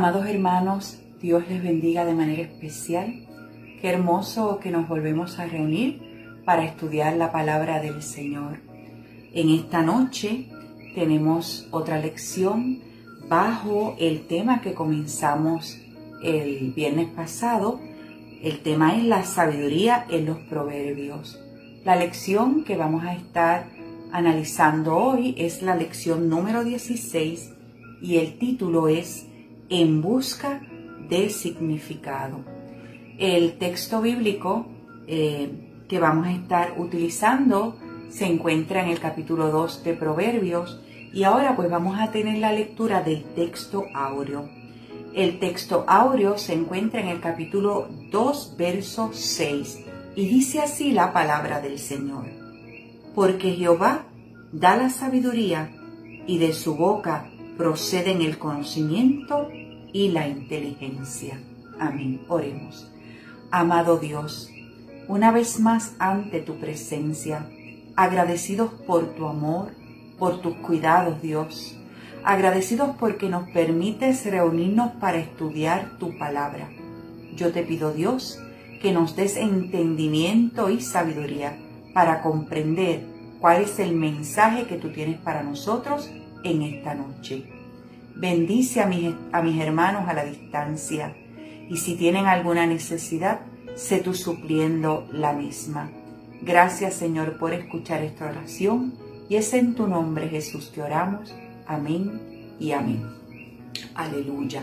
Amados hermanos, Dios les bendiga de manera especial. Qué hermoso que nos volvemos a reunir para estudiar la palabra del Señor. En esta noche tenemos otra lección bajo el tema que comenzamos el viernes pasado. El tema es la sabiduría en los proverbios. La lección que vamos a estar analizando hoy es la lección número 16 y el título es En busca de significado. El texto bíblico que vamos a estar utilizando se encuentra en el capítulo 2 de Proverbios y ahora pues vamos a tener la lectura del texto áureo. El texto áureo se encuentra en el capítulo 2, verso 6 y dice así la palabra del Señor. Porque Jehová da la sabiduría y de su boca proceden el conocimiento y la inteligencia. Amén. Oremos. Amado Dios, una vez más ante tu presencia, agradecidos por tu amor, por tus cuidados, Dios, agradecidos porque nos permites reunirnos para estudiar tu palabra. Yo te pido, Dios, que nos des entendimiento y sabiduría para comprender cuál es el mensaje que tú tienes para nosotros en esta noche. Bendice a mis hermanos a la distancia y si tienen alguna necesidad, sé tú supliendo la misma. Gracias, Señor, por escuchar esta oración y es en tu nombre, Jesús, que oramos. Amén y amén. Aleluya.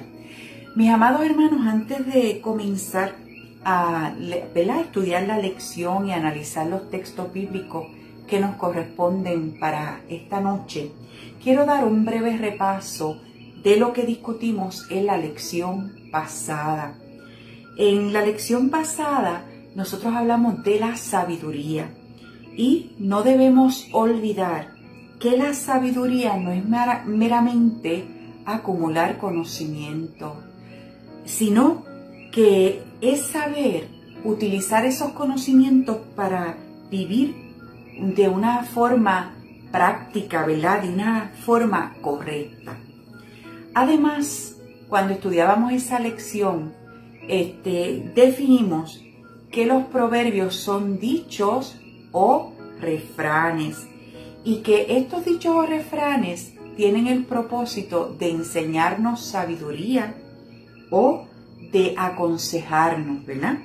Mis amados hermanos, antes de comenzar a estudiar la lección y analizar los textos bíblicos que nos corresponden para esta noche, quiero dar un breve repaso de lo que discutimos en la lección pasada. En la lección pasada nosotros hablamos de la sabiduría y no debemos olvidar que la sabiduría no es meramente acumular conocimiento, sino que es saber utilizar esos conocimientos para vivir de una forma práctica, ¿verdad? De una forma correcta. Además, cuando estudiábamos esa lección, definimos que los proverbios son dichos o refranes y que estos dichos o refranes tienen el propósito de enseñarnos sabiduría o de aconsejarnos, ¿verdad?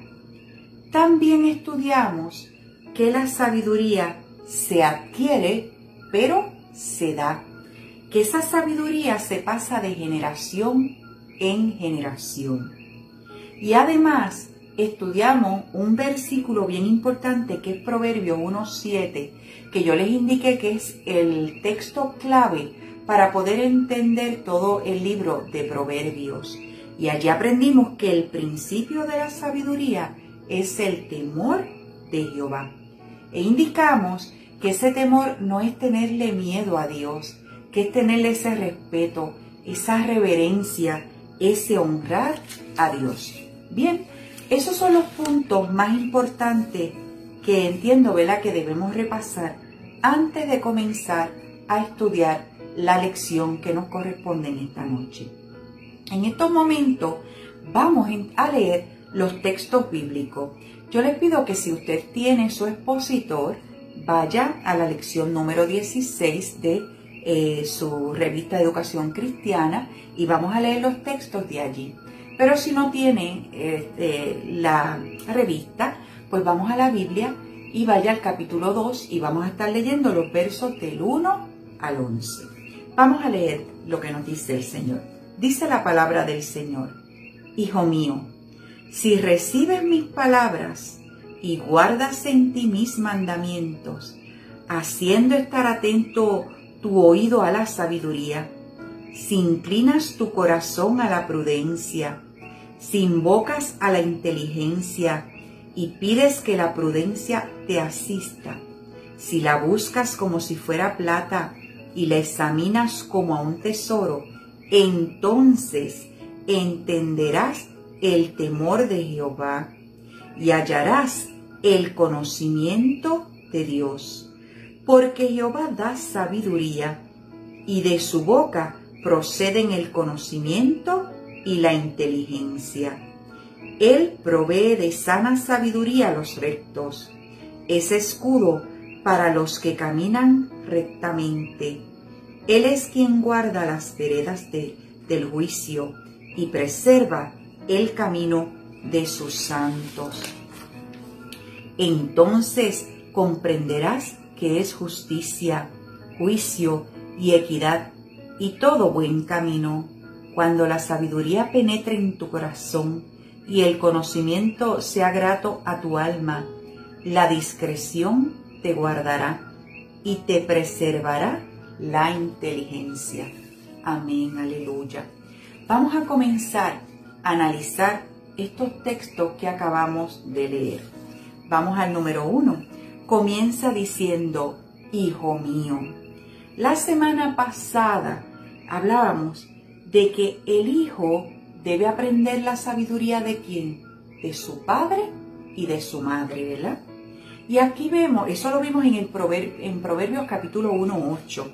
También estudiamos que la sabiduría se adquiere, pero se da. Que esa sabiduría se pasa de generación en generación. Y además estudiamos un versículo bien importante que es Proverbios 1:7, que yo les indiqué que es el texto clave para poder entender todo el libro de Proverbios. Y allí aprendimos que el principio de la sabiduría es el temor de Jehová. E indicamos que ese temor no es tenerle miedo a Dios, que es tenerle ese respeto, esa reverencia, ese honrar a Dios. Bien, esos son los puntos más importantes que entiendo, ¿verdad?, que debemos repasar antes de comenzar a estudiar la lección que nos corresponde en esta noche. En estos momentos vamos a leer los textos bíblicos. Yo les pido que si usted tiene su expositor, vaya a la lección número 16 de su revista de educación cristiana y vamos a leer los textos de allí. Pero si no tiene la revista, pues vamos a la Biblia y vaya al capítulo 2 y vamos a estar leyendo los versos del 1 al 11. Vamos a leer lo que nos dice el Señor. Dice la palabra del Señor: Hijo mío, si recibes mis palabras y guardas en ti mis mandamientos, haciendo estar atento tu oído a la sabiduría, si inclinas tu corazón a la prudencia, si invocas a la inteligencia y pides que la prudencia te asista, si la buscas como si fuera plata y la examinas como a un tesoro, entonces entenderás el temor de Jehová y hallarás el conocimiento de Dios. Porque Jehová da sabiduría y de su boca proceden el conocimiento y la inteligencia. Él provee de sana sabiduría a los rectos. Es escudo para los que caminan rectamente. Él es quien guarda las veredas del juicio y preserva el camino de sus santos. Entonces comprenderás que es justicia, juicio y equidad y todo buen camino, cuando la sabiduría penetre en tu corazón y el conocimiento sea grato a tu alma. La discreción te guardará y te preservará la inteligencia. Amén, aleluya. Vamos a comenzar a analizar estos textos que acabamos de leer. Vamos al número 1. Comienza diciendo, hijo mío. La semana pasada hablábamos de que el hijo debe aprender la sabiduría ¿de quién? De su padre y de su madre, ¿verdad? Y aquí vemos, eso lo vimos en Proverbios capítulo 1:8.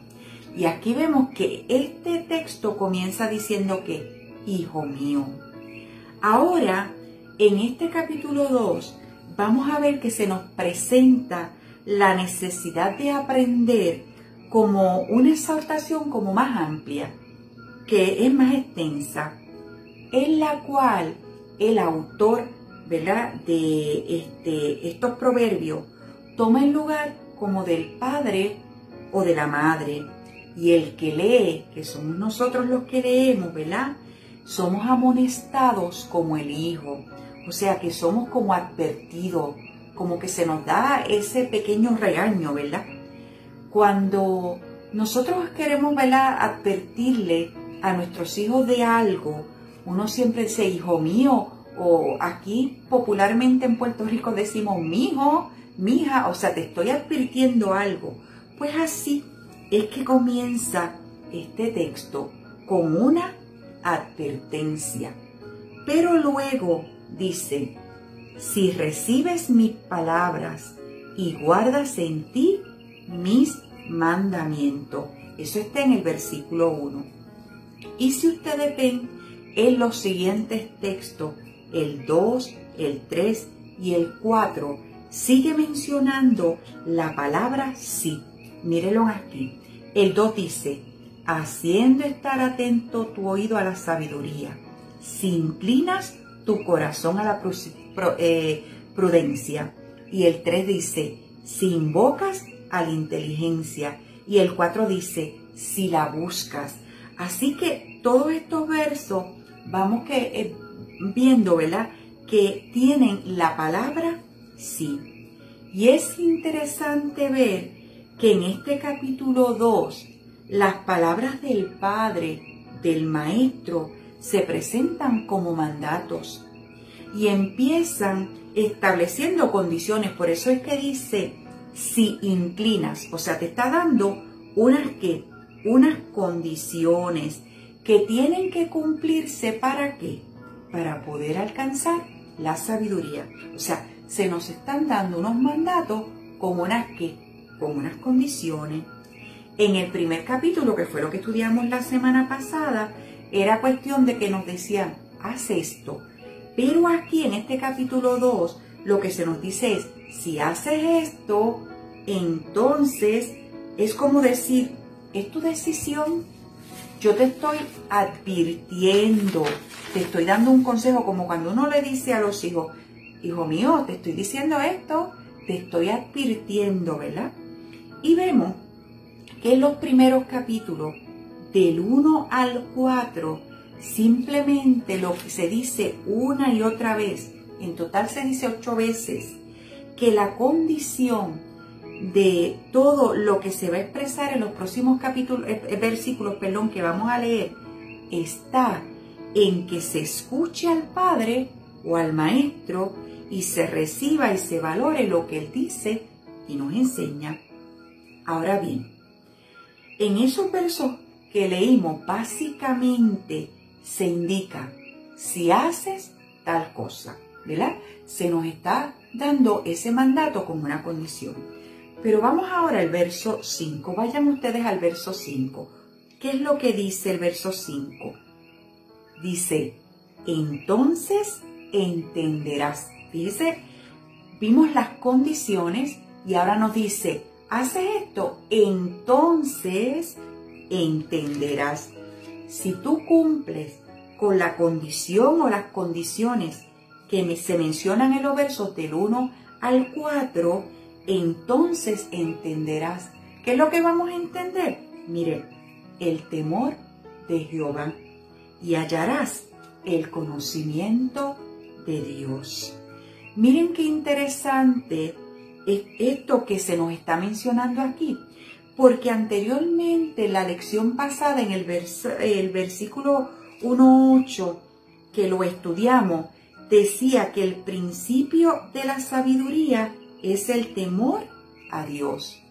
Y aquí vemos que este texto comienza diciendo que, hijo mío. Ahora, en este capítulo 2, vamos a ver que se nos presenta la necesidad de aprender como una exhortación como más amplia, que es más extensa, en la cual el autor, ¿verdad?, de estos proverbios toma el lugar como del padre o de la madre, y el que lee, que somos nosotros los que leemos, ¿verdad?, somos amonestados como el hijo, o sea que somos como advertidos, como que se nos da ese pequeño regaño, ¿verdad? Cuando nosotros queremos, ¿verdad?, advertirle a nuestros hijos de algo, uno siempre dice, hijo mío, o aquí popularmente en Puerto Rico decimos, mijo, mija, o sea, te estoy advirtiendo algo. Pues así es que comienza este texto con una advertencia. Pero luego dice, si recibes mis palabras y guardas en ti mis mandamientos. Eso está en el versículo 1. Y si ustedes ven en los siguientes textos, el 2, el 3 y el 4, sigue mencionando la palabra sí. Mírenlo aquí. El 2 dice, haciendo estar atento tu oído a la sabiduría, si inclinas tu corazón a la prudencia. Y el 3 dice, si invocas a la inteligencia. Y el 4 dice, si la buscas. Así que todos estos versos vamos viendo, ¿verdad?, que tienen la palabra sí. Y es interesante ver que en este capítulo 2, las palabras del Padre, del Maestro, se presentan como mandatos y empiezan estableciendo condiciones. Por eso es que dice, si inclinas, o sea, te está dando unas condiciones que tienen que cumplirse. ¿Para qué? Para poder alcanzar la sabiduría. O sea, se nos están dando unos mandatos con unas condiciones. En el primer capítulo, que fue lo que estudiamos la semana pasada, era cuestión de que nos decían, haz esto. Pero aquí en este capítulo 2, lo que se nos dice es, si haces esto, entonces es como decir, es tu decisión. Yo te estoy advirtiendo, te estoy dando un consejo, como cuando uno le dice a los hijos, hijo mío, te estoy diciendo esto, te estoy advirtiendo, ¿verdad? Y vemos que en los primeros capítulos, del 1 al 4, simplemente lo que se dice una y otra vez, en total se dice 8 veces, que la condición de todo lo que se va a expresar en los próximos versículos que vamos a leer, está en que se escuche al Padre o al Maestro y se reciba y se valore lo que Él dice y nos enseña. Ahora bien, en esos versos que leímos, básicamente se indica, si haces tal cosa, ¿verdad? Se nos está dando ese mandato como una condición. Pero vamos ahora al verso 5. Vayan ustedes al verso 5. ¿Qué es lo que dice el verso 5? Dice, entonces entenderás. Fíjese, vimos las condiciones y ahora nos dice, haces esto, entonces entenderás. Si tú cumples con la condición o las condiciones que se mencionan en los versos del 1 al 4, entonces entenderás. ¿Qué es lo que vamos a entender? Mire, el temor de Jehová y hallarás el conocimiento de Dios. Miren qué interesante es esto que se nos está mencionando aquí, porque anteriormente la lección pasada en el versículo 1:8 que lo estudiamos, decía que el principio de la sabiduría es el temor a Dios.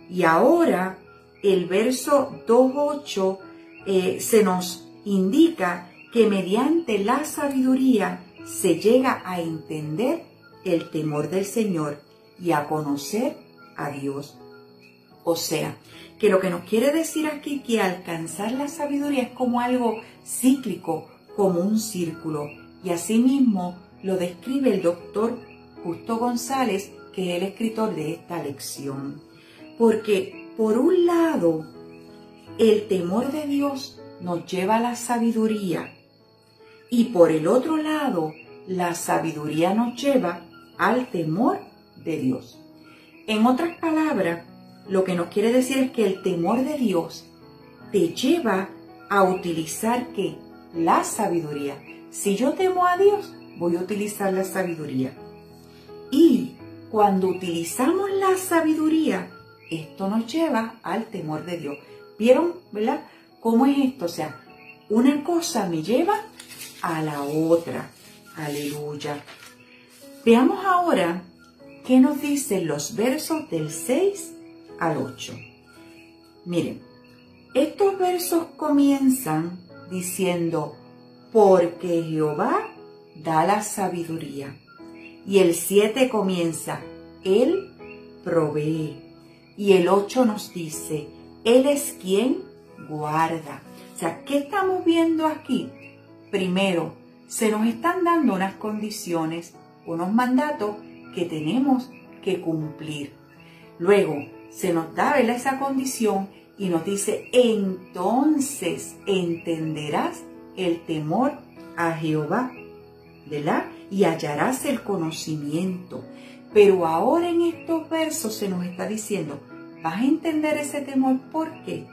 Y ahora el verso 2:8 se nos indica que mediante la sabiduría se llega a entender el temor del Señor y a conocer a Dios. O sea, que lo que nos quiere decir aquí que alcanzar la sabiduría es como algo cíclico, como un círculo. Y asimismo lo describe el doctor Justo González, que es el escritor de esta lección. Porque por un lado, el temor de Dios nos lleva a la sabiduría. Y por el otro lado, la sabiduría nos lleva al temor de Dios. En otras palabras, lo que nos quiere decir es que el temor de Dios te lleva a utilizar ¿qué? La sabiduría. Si yo temo a Dios, voy a utilizar la sabiduría. Y cuando utilizamos la sabiduría, esto nos lleva al temor de Dios. ¿Vieron, verdad? ¿Cómo es esto? O sea, una cosa me lleva a la otra. Aleluya. Veamos ahora qué nos dicen los versos del 6 al 8. Miren, estos versos comienzan diciendo, porque Jehová da la sabiduría. Y el 7 comienza, Él provee. Y el 8 nos dice, Él es quien guarda. O sea, ¿qué estamos viendo aquí? Primero, se nos están dando unas condiciones, unos mandatos que tenemos que cumplir. Luego, se nos da, ¿verdad?, esa condición y nos dice, entonces entenderás el temor a Jehová, ¿verdad? Y hallarás el conocimiento. Pero ahora en estos versos se nos está diciendo, vas a entender ese temor. ¿Por qué?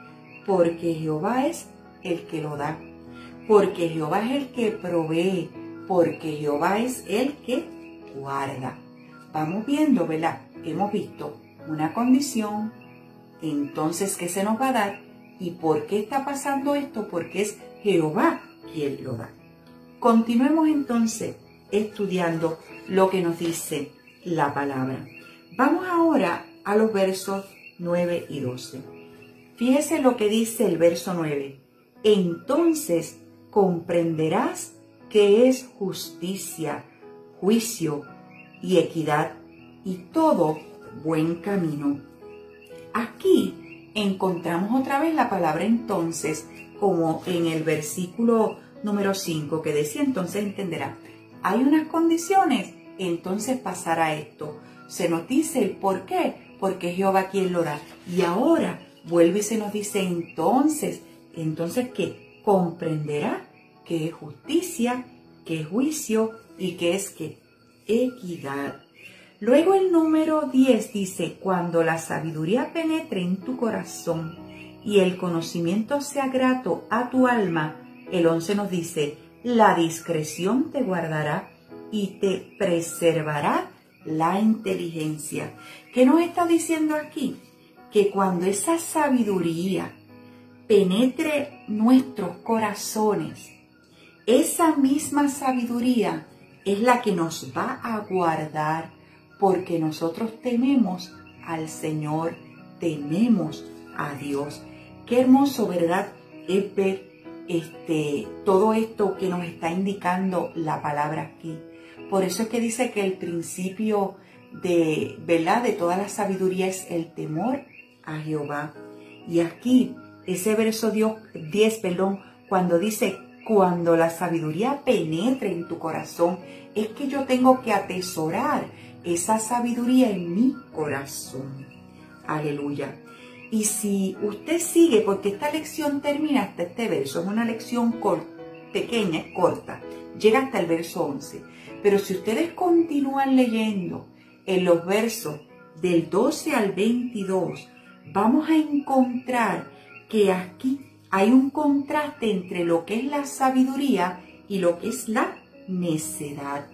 Porque Jehová es el que lo da. Porque Jehová es el que provee. Porque Jehová es el que guarda. Vamos viendo, ¿verdad? Hemos visto una condición. Entonces, ¿qué se nos va a dar? ¿Y por qué está pasando esto? Porque es Jehová quien lo da. Continuemos entonces estudiando lo que nos dice la palabra. Vamos ahora a los versos 9 y 12. Fíjese lo que dice el verso 9. Entonces comprenderás que es justicia, juicio y equidad y todo buen camino. Aquí encontramos otra vez la palabra entonces, como en el versículo número 5 que decía, entonces entenderá. Hay unas condiciones, entonces pasará esto. Se nos dice el por qué, porque es Jehová quien lo da. Y ahora vuelve y se nos dice entonces ¿qué? Comprenderá que es justicia, que es juicio y que es ¿qué? Equidad. Luego el número 10 dice, cuando la sabiduría penetre en tu corazón y el conocimiento sea grato a tu alma, el 11 nos dice, la discreción te guardará y te preservará la inteligencia. ¿Qué nos está diciendo aquí? Que cuando esa sabiduría penetre nuestros corazones, esa misma sabiduría es la que nos va a guardar, porque nosotros tememos al Señor, tememos a Dios. Qué hermoso, ¿verdad?, es ver todo esto que nos está indicando la palabra aquí. Por eso es que dice que el principio de, ¿verdad?, de toda la sabiduría es el temor a Jehová. Y aquí, ese verso 10, cuando dice cuando la sabiduría penetre en tu corazón, es que yo tengo que atesorar esa sabiduría en mi corazón. Aleluya. Y si usted sigue, porque esta lección termina hasta este verso, es una lección pequeña, corta, llega hasta el verso 11. Pero si ustedes continúan leyendo en los versos del 12 al 22, vamos a encontrar que aquí hay un contraste entre lo que es la sabiduría y lo que es la necedad.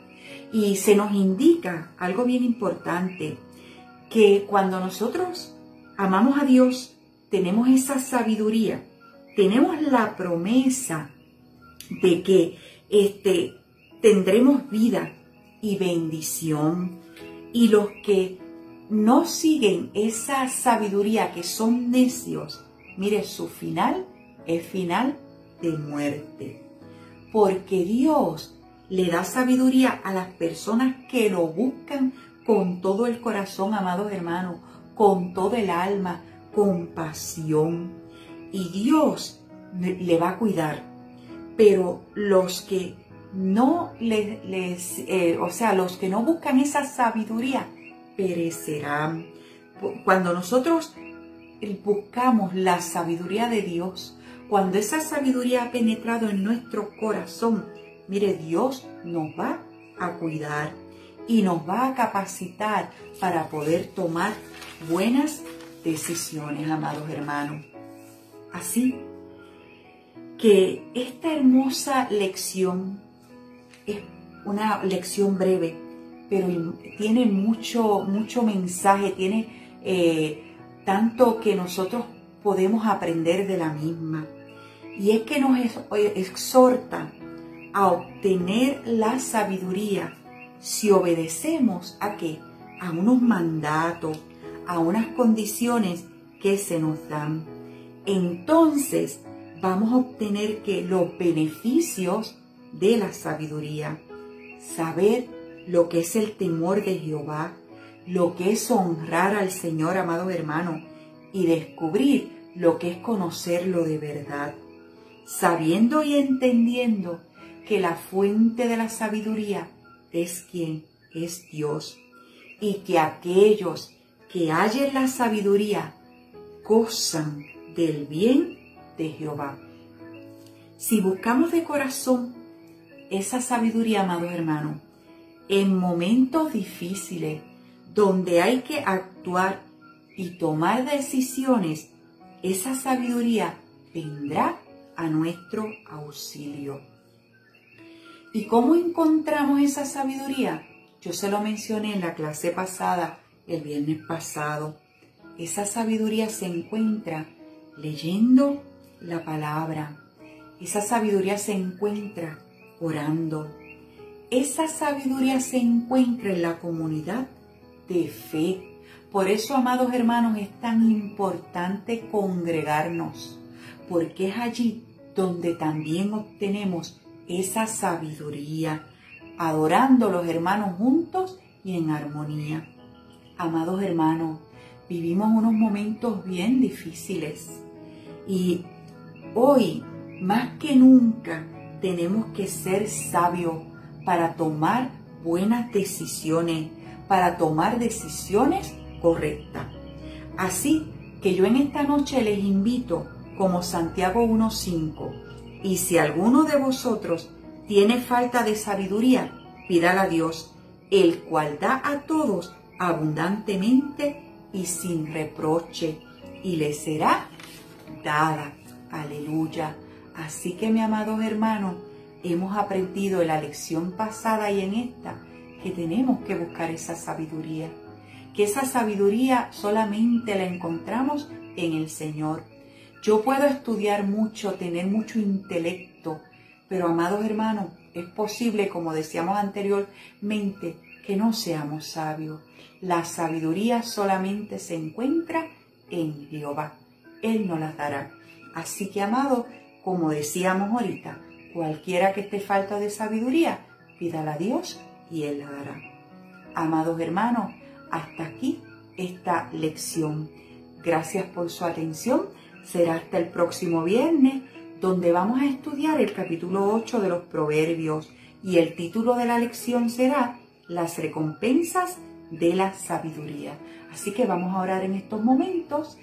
Y se nos indica algo bien importante, que cuando nosotros amamos a Dios, tenemos esa sabiduría, tenemos la promesa de que tendremos vida y bendición. Y los que no siguen esa sabiduría, que son necios, mire, su final es final de muerte. Porque Dios le da sabiduría a las personas que lo buscan con todo el corazón, amados hermanos, con todo el alma, con pasión. Y Dios le va a cuidar. Pero los que no los que no buscan esa sabiduría perecerán. Cuando nosotros buscamos la sabiduría de Dios, cuando esa sabiduría ha penetrado en nuestro corazón, mire, Dios nos va a cuidar y nos va a capacitar para poder tomar buenas decisiones, amados hermanos. Así que esta hermosa lección es una lección breve, pero tiene mucho mensaje, tiene tanto que nosotros podemos aprender de la misma. Y es que nos exhorta a obtener la sabiduría si obedecemos ¿a qué? A unos mandatos, a unas condiciones que se nos dan. Entonces vamos a obtener que los beneficios de la sabiduría, saber lo que es el temor de Jehová, lo que es honrar al Señor, amados hermanos, y descubrir lo que es conocerlo de verdad, sabiendo y entendiendo que la fuente de la sabiduría es quien es Dios, y que aquellos que hallen la sabiduría gozan del bien de Jehová. Si buscamos de corazón esa sabiduría, amados hermanos, en momentos difíciles donde hay que actuar y tomar decisiones, esa sabiduría vendrá a nuestro auxilio. ¿Y cómo encontramos esa sabiduría? Yo se lo mencioné en la clase pasada, el viernes pasado. Esa sabiduría se encuentra leyendo la palabra. Esa sabiduría se encuentra orando. Esa sabiduría se encuentra en la comunidad de fe. Por eso, amados hermanos, es tan importante congregarnos, porque es allí donde también obtenemos esa sabiduría, adorando los hermanos juntos y en armonía. Amados hermanos, vivimos unos momentos bien difíciles y hoy, más que nunca, tenemos que ser sabios para tomar buenas decisiones, para tomar decisiones correctas. Así que yo en esta noche les invito, como Santiago 1:5, y si alguno de vosotros tiene falta de sabiduría, pídala a Dios, el cual da a todos abundantemente y sin reproche, y le será dada. Aleluya. Así que, mi amados hermanos, hemos aprendido en la lección pasada y en esta que tenemos que buscar esa sabiduría, que esa sabiduría solamente la encontramos en el Señor. Yo puedo estudiar mucho, tener mucho intelecto, pero, amados hermanos, es posible, como decíamos anteriormente, que no seamos sabios. La sabiduría solamente se encuentra en Jehová. Él nos la dará. Así que, amados, como decíamos ahorita, cualquiera que esté falta de sabiduría, pídala a Dios y Él la dará. Amados hermanos, hasta aquí esta lección. Gracias por su atención. Será hasta el próximo viernes, donde vamos a estudiar el capítulo 8 de los Proverbios y el título de la lección será Las recompensas de la sabiduría. Así que vamos a orar en estos momentos,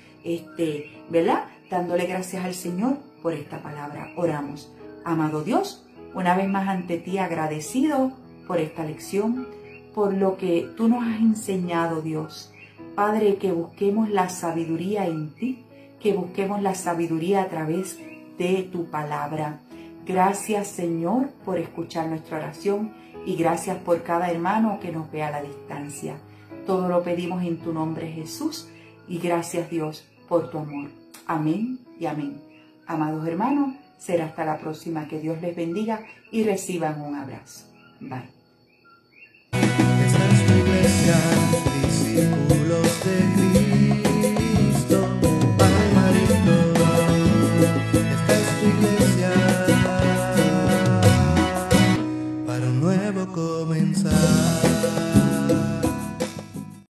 ¿verdad? Dándole gracias al Señor por esta palabra. Oramos. Amado Dios, una vez más ante ti agradecido por esta lección, por lo que tú nos has enseñado, Dios. Padre, que busquemos la sabiduría en ti, que busquemos la sabiduría a través de tu palabra. Gracias, Señor, por escuchar nuestra oración y gracias por cada hermano que nos ve a la distancia. Todo lo pedimos en tu nombre, Jesús, y gracias, Dios, por tu amor. Amén y amén. Amados hermanos, será hasta la próxima. Que Dios les bendiga y reciban un abrazo. Bye.